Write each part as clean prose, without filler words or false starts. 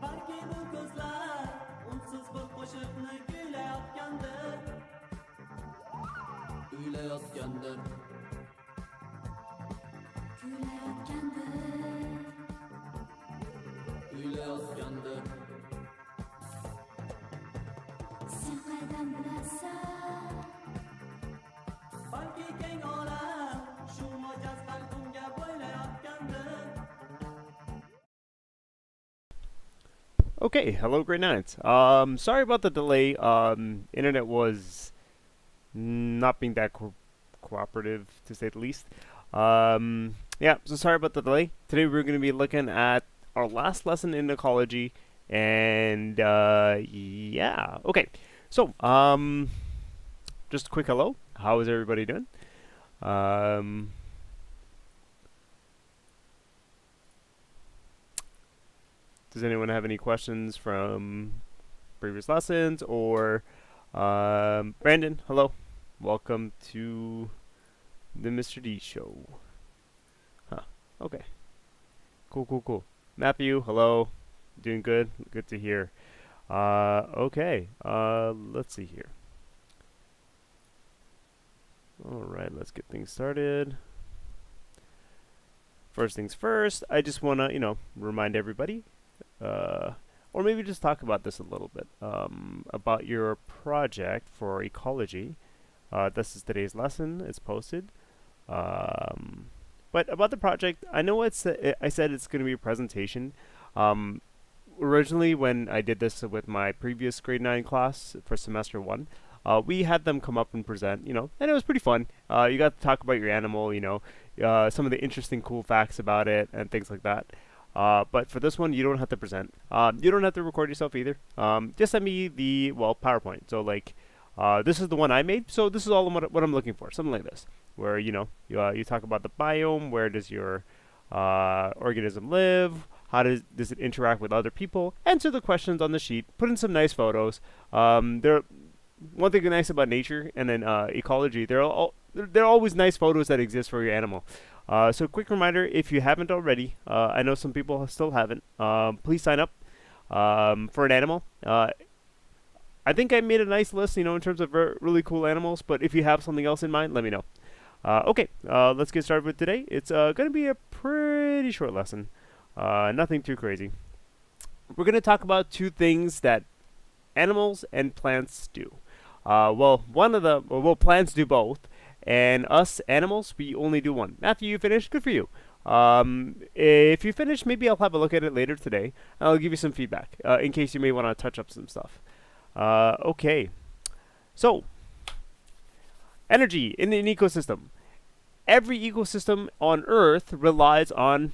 Balki bu ko'zlar unsiz bir qo'shiqni kuylayotgandir. Kuylayotgandir. Kuylayotgandir. Sen qaydan bilasan? Balki keng olam shu mo'jaz qalbimga bo'ylayotgandir. Okay, hello grade 9s. Sorry about the delay. Internet was not being that cooperative, to say the least. Yeah, so sorry about the delay. Today we're going to be looking at our last lesson in ecology, and yeah, okay. So, just a quick hello. How is everybody doing? Does anyone have any questions from previous lessons? Or Brandon, hello. Welcome to the Mr. D show. Huh. Okay. Cool. Matthew, hello. Doing good. Good to hear. Okay. Let's see here. Alright, let's get things started. First things first, I just want to, remind everybody, or maybe just talk about this a little bit, about your project for ecology. This is today's lesson. It's posted. But about the project, I know I said it's going to be a presentation. Originally, when I did this with my previous grade 9 class for semester 1, we had them come up and present, and it was pretty fun. You got to talk about your animal, some of the interesting, cool facts about it and things like that. But for this one, you don't have to present. You don't have to record yourself either. Just send me the, PowerPoint. So, this is the one I made. So this is all what I'm looking for. Something like this, where, you talk about the biome. Where does your organism live? How does it interact with other people? Answer the questions on the sheet. Put in some nice photos. One thing nice about nature and then ecology, there are always nice photos that exist for your animal. So quick reminder, if you haven't already, I know some people still haven't, please sign up for an animal. I think I made a nice list, in terms of really cool animals, but if you have something else in mind, let me know. Okay, let's get started with today. It's going to be a pretty short lesson, nothing too crazy. We're going to talk about two things that animals and plants do. Plants do both, and us animals, we only do one. Matthew, you finished? Good for you. If you finish, maybe I'll have a look at it later today, and I'll give you some feedback, in case you may want to touch up some stuff. Okay. So, energy in an ecosystem. Every ecosystem on Earth relies on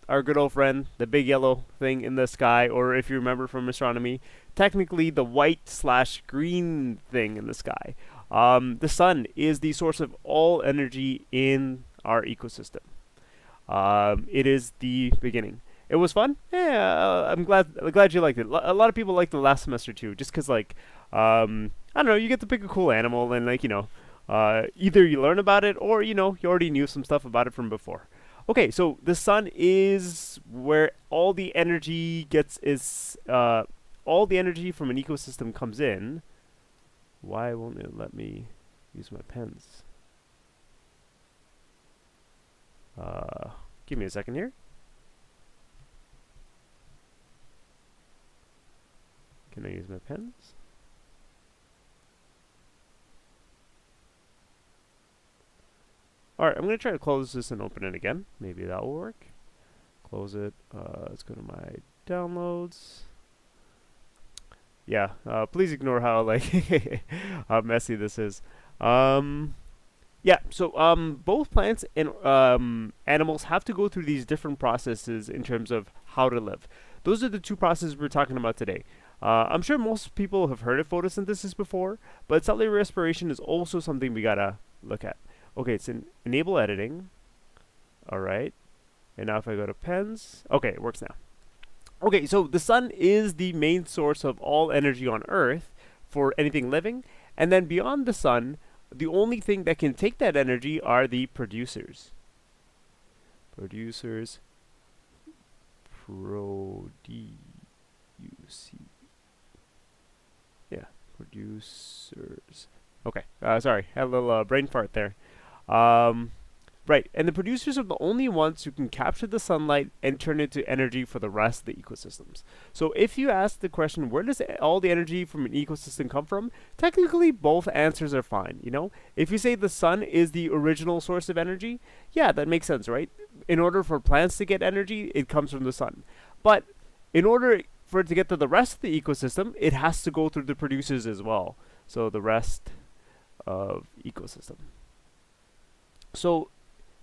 our good old friend, the big yellow thing in the sky, or if you remember from astronomy, technically the white/green thing in the sky. The sun is the source of all energy in our ecosystem. It is the beginning. It was fun. Yeah, I'm glad you liked it. A lot of people liked the last semester too, just because I don't know, you get to pick a cool animal and either you learn about it or you already knew some stuff about it from before. Okay, so the sun is where all the energy all the energy from an ecosystem comes in. Why won't it let me use my pens? Give me a second here. Can I use my pens? Alright, I'm going to try to close this and open it again. Maybe that will work. Close it. Let's go to my downloads. Yeah, please ignore how how messy this is. Yeah, so both plants and animals have to go through these different processes in terms of how to live. Those are the two processes we're talking about today. I'm sure most people have heard of photosynthesis before, but cellular respiration is also something we gotta look at. Okay, it's in enable editing. Alright. And now if I go to pens, okay, it works now. Okay, so the sun is the main source of all energy on Earth for anything living, and then beyond the sun, the only thing that can take that energy are the producers. Producers. Yeah, producers. Okay, sorry, had a little brain fart there. Um, right, and the producers are the only ones who can capture the sunlight and turn it into energy for the rest of the ecosystems. So if you ask the question, where does all the energy from an ecosystem come from? Technically, both answers are fine, you know? If you say the sun is the original source of energy, yeah, that makes sense, right? In order for plants to get energy, it comes from the sun. But in order for it to get to the rest of the ecosystem, it has to go through the producers as well. So the rest of ecosystem. So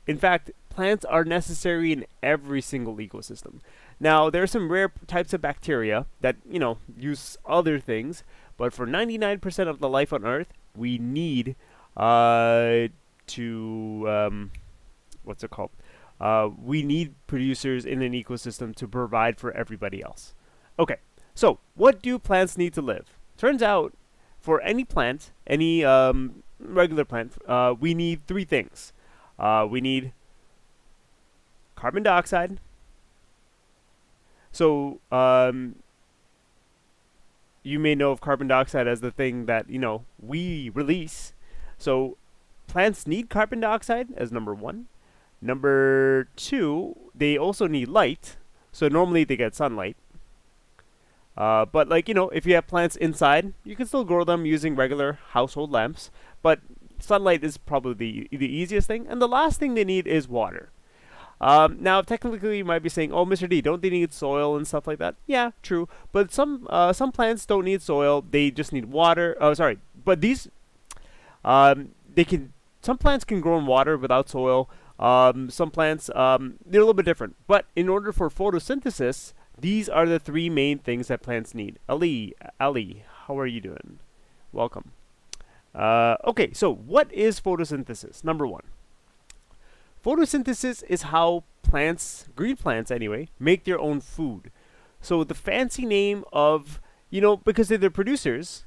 in fact, plants are necessary in every single ecosystem. Now, there are some rare types of bacteria that, you know, use other things, but for 99% of the life on Earth, we need what's it called? We need producers in an ecosystem to provide for everybody else. Okay, so what do plants need to live? Turns out, for any plant, any regular plant, we need three things. We need carbon dioxide. So you may know of carbon dioxide as the thing that, you know, we release. So plants need carbon dioxide as number one. Number two, they also need light. So normally they get sunlight. But like, you know, if you have plants inside, you can still grow them using regular household lamps. But sunlight is probably the easiest thing. And the last thing they need is water. Now, technically, you might be saying, "Oh, Mr. D, don't they need soil and stuff like that?" Yeah, true. But some plants don't need soil; they just need water. Oh, sorry. But these, they can. Some plants can grow in water without soil. Some plants, they're a little bit different. But in order for photosynthesis, these are the three main things that plants need. Ali, how are you doing? Welcome. Okay, so what is photosynthesis? Number one. Photosynthesis is how plants, green plants anyway, make their own food. So the fancy name of, you know, because they're the producers,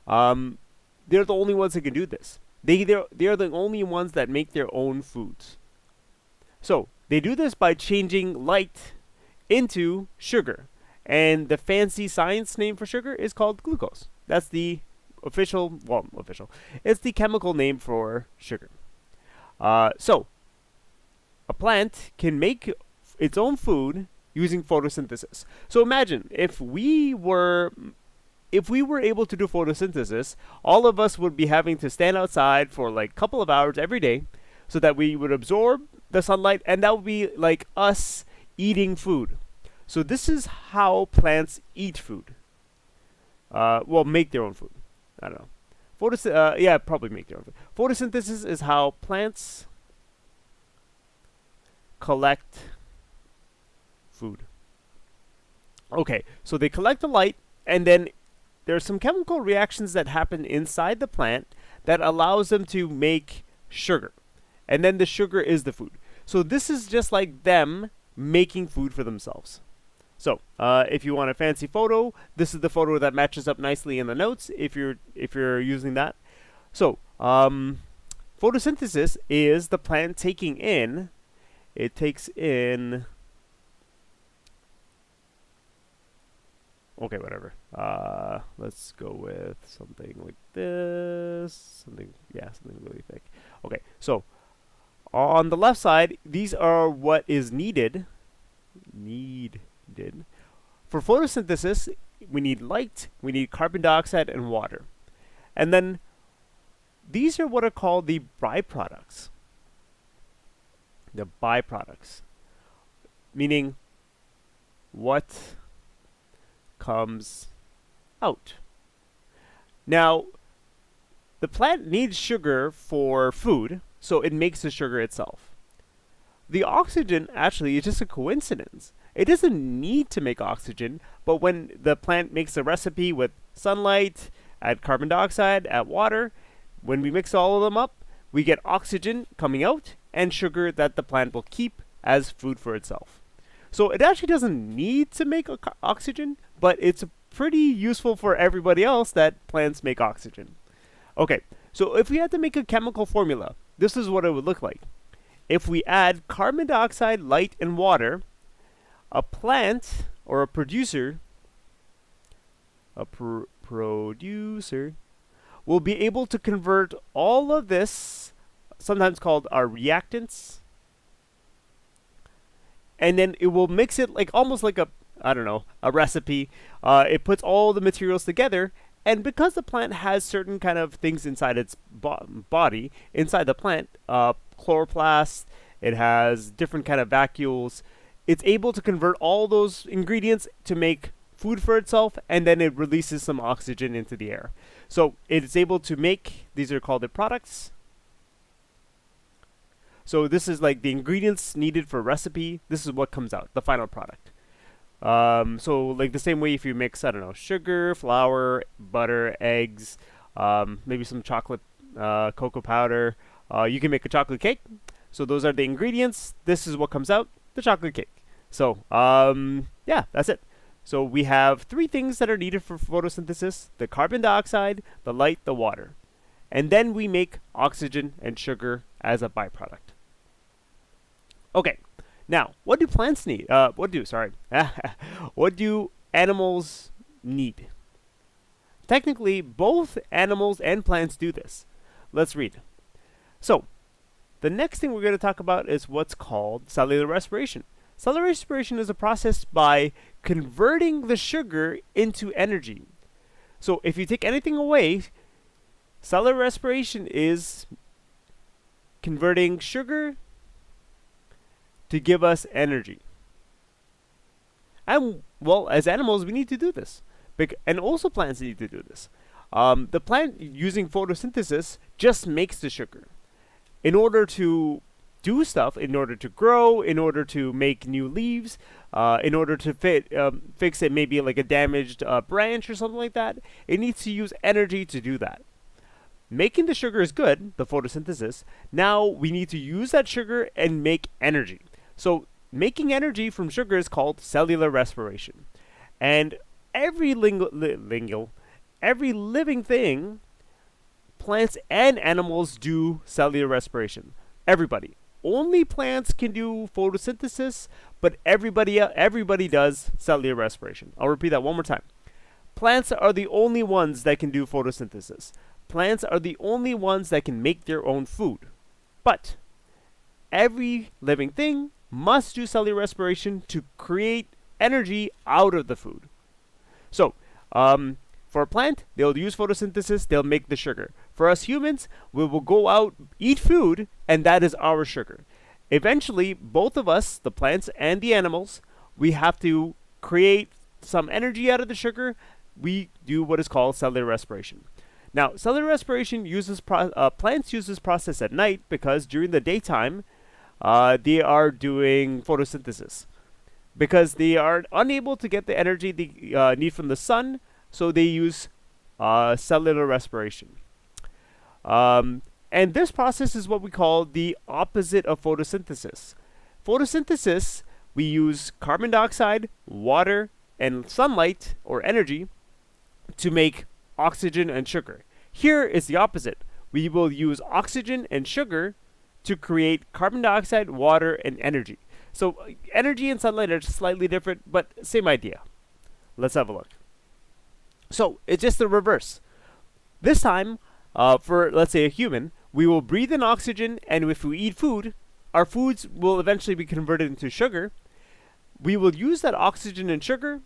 they're the only ones that can do this. They are the only ones that make their own foods. So they do this by changing light into sugar. And the fancy science name for sugar is called glucose. That's the official. It's the chemical name for sugar. So a plant can make its own food using photosynthesis. So imagine if we were able to do photosynthesis, all of us would be having to stand outside for like a couple of hours every day so that we would absorb the sunlight, and that would be like us eating food. So this is how plants eat food. Make their own food. I don't know. Probably make their own food. Photosynthesis is how plants collect food. Okay, so they collect the light, and then there's some chemical reactions that happen inside the plant that allows them to make sugar. And then the sugar is the food. So this is just like them making food for themselves. So if you want a fancy photo, this is the photo that matches up nicely in the notes if you're using that. So photosynthesis is the plant taking in. It takes in. Okay, whatever. Let's go with something like this. Something really thick. Okay, so on the left side, these are what is needed. For photosynthesis, we need light, we need carbon dioxide, and water. And then these are what are called the byproducts. The byproducts. Meaning what comes out. Now, the plant needs sugar for food, so it makes the sugar itself. The oxygen actually is just a coincidence. It doesn't need to make oxygen, but when the plant makes a recipe with sunlight, add carbon dioxide, add water, when we mix all of them up, we get oxygen coming out and sugar that the plant will keep as food for itself. So it actually doesn't need to make oxygen, but it's pretty useful for everybody else that plants make oxygen. Okay, so if we had to make a chemical formula, this is what it would look like. If we add carbon dioxide, light, and water, a plant or a producer, producer will be able to convert all of this, sometimes called our reactants, and then it will mix it like almost like a, I don't know, a recipe. It puts all the materials together, and because the plant has certain kind of things inside its body, inside the plant, chloroplast, it has different kind of vacuoles. It's able to convert all those ingredients to make food for itself, and then it releases some oxygen into the air. So it is able to make, these are called the products. So this is like the ingredients needed for a recipe. This is what comes out, the final product. So like the same way if you mix, I don't know, sugar, flour, butter, eggs, maybe some chocolate, cocoa powder, you can make a chocolate cake. So those are the ingredients. This is what comes out, the chocolate cake. So yeah, that's it. So we have 3 things that are needed for photosynthesis: the carbon dioxide, the light, the water. And then we make oxygen and sugar as a byproduct. Okay, now what do plants need? What do animals need? Technically, both animals and plants do this. Let's read. So, the next thing we're going to talk about is what's called cellular respiration. Cellular respiration is a process by converting the sugar into energy. So, if you take anything away, cellular respiration is converting sugar to give us energy. And, well, as animals, we need to do this. And also plants need to do this. The plant, using photosynthesis, just makes the sugar. In order to do stuff, in order to grow, in order to make new leaves, in order to fix it, maybe like a damaged branch or something like that, it needs to use energy to do that. Making the sugar is good, the photosynthesis. Now we need to use that sugar and make energy. So making energy from sugar is called cellular respiration. And every every living thing, plants and animals, do cellular respiration. Everybody. Only plants can do photosynthesis, but everybody does cellular respiration. I'll repeat that one more time. Plants are the only ones that can do photosynthesis. Plants are the only ones that can make their own food. But every living thing must do cellular respiration to create energy out of the food. So, for a plant, they'll use photosynthesis, they'll make the sugar. For us humans, we will go out, eat food, and that is our sugar. Eventually, both of us, the plants and the animals, we have to create some energy out of the sugar. We do what is called cellular respiration. Now, cellular respiration uses plants use this process at night because during the daytime, they are doing photosynthesis. Because they are unable to get the energy they need from the sun, so they use cellular respiration. And this process is what we call the opposite of photosynthesis. Photosynthesis, we use carbon dioxide, water, and sunlight, or energy, to make oxygen and sugar. Here is the opposite. We will use oxygen and sugar to create carbon dioxide, water, and energy. So energy and sunlight are slightly different, but same idea. Let's have a look. So it's just the reverse. This time, for let's say a human, we will breathe in oxygen, and if we eat food, our foods will eventually be converted into sugar. We will use that oxygen and sugar,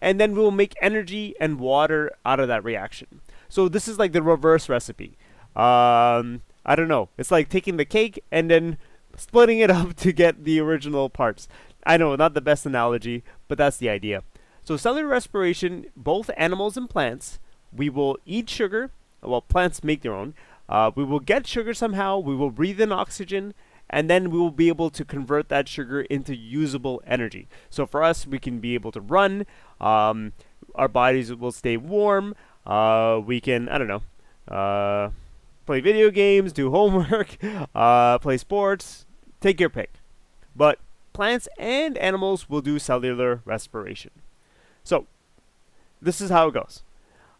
and then we will make energy and water out of that reaction. So this is like the reverse recipe. I don't know. It's like taking the cake and then splitting it up to get the original parts. I know, not the best analogy, but that's the idea. So cellular respiration, both animals and plants, we will eat sugar. Well, plants make their own. We will get sugar somehow. We will breathe in oxygen, and then we will be able to convert that sugar into usable energy. So for us, we can be able to run. Our bodies will stay warm. We can, I don't know, play video games, do homework, play sports, take your pick. But plants and animals will do cellular respiration. So, this is how it goes.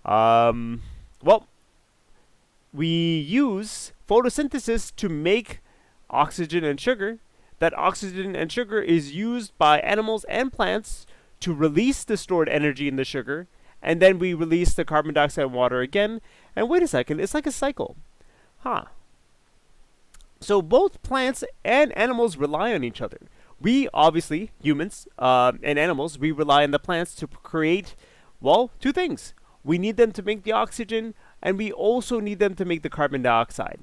Well, we use photosynthesis to make oxygen and sugar, that oxygen and sugar is used by animals and plants to release the stored energy in the sugar, and then we release the carbon dioxide and water again. And wait a second, it's like a cycle. Huh. So both plants and animals rely on each other. We, obviously, humans and animals, we rely on the plants to create, well, two things. We need them to make the oxygen, and we also need them to make the carbon dioxide.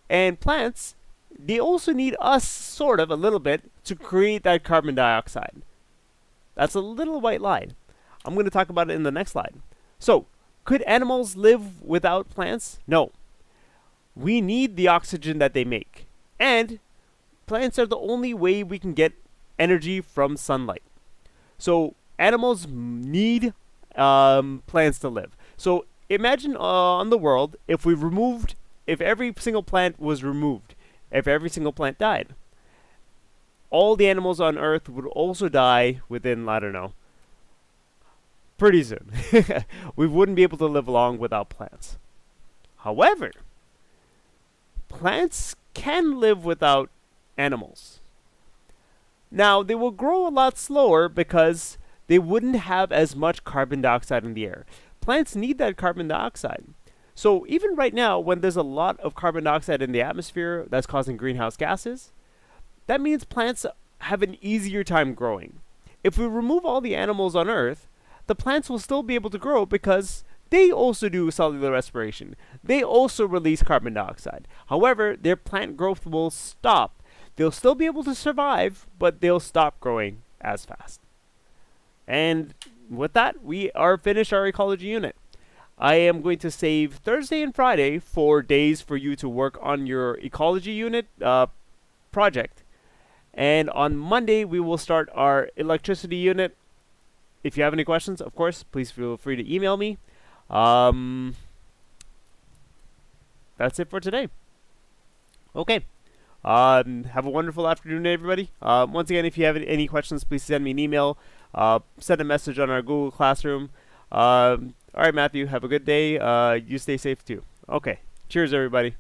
And plants, they also need us, sort of, a little bit, to create that carbon dioxide. That's a little white lie. I'm going to talk about it in the next slide. So, could animals live without plants? No. We need the oxygen that they make. And plants are the only way we can get energy from sunlight. So, animals need plants to live. So, imagine on the world, if every single plant was removed, if every single plant died, all the animals on Earth would also die within, I don't know, pretty soon. We wouldn't be able to live long without plants. However, plants can live without animals. Now, they will grow a lot slower because they wouldn't have as much carbon dioxide in the air. Plants need that carbon dioxide. So even right now, when there's a lot of carbon dioxide in the atmosphere that's causing greenhouse gases, that means plants have an easier time growing. If we remove all the animals on Earth, the plants will still be able to grow because they also do cellular respiration. They also release carbon dioxide. However, their plant growth will stop. They'll still be able to survive, but they'll stop growing as fast. And with that, we are finished our ecology unit. I am going to save Thursday and Friday for days for you to work on your ecology unit project. And on Monday, we will start our electricity unit. If you have any questions, of course, please feel free to email me. That's it for today. Okay. Have a wonderful afternoon, everybody. Once again, if you have any questions, please send me an email. Send a message on our Google Classroom. All right, Matthew, have a good day. You stay safe, too. Okay. Cheers, everybody.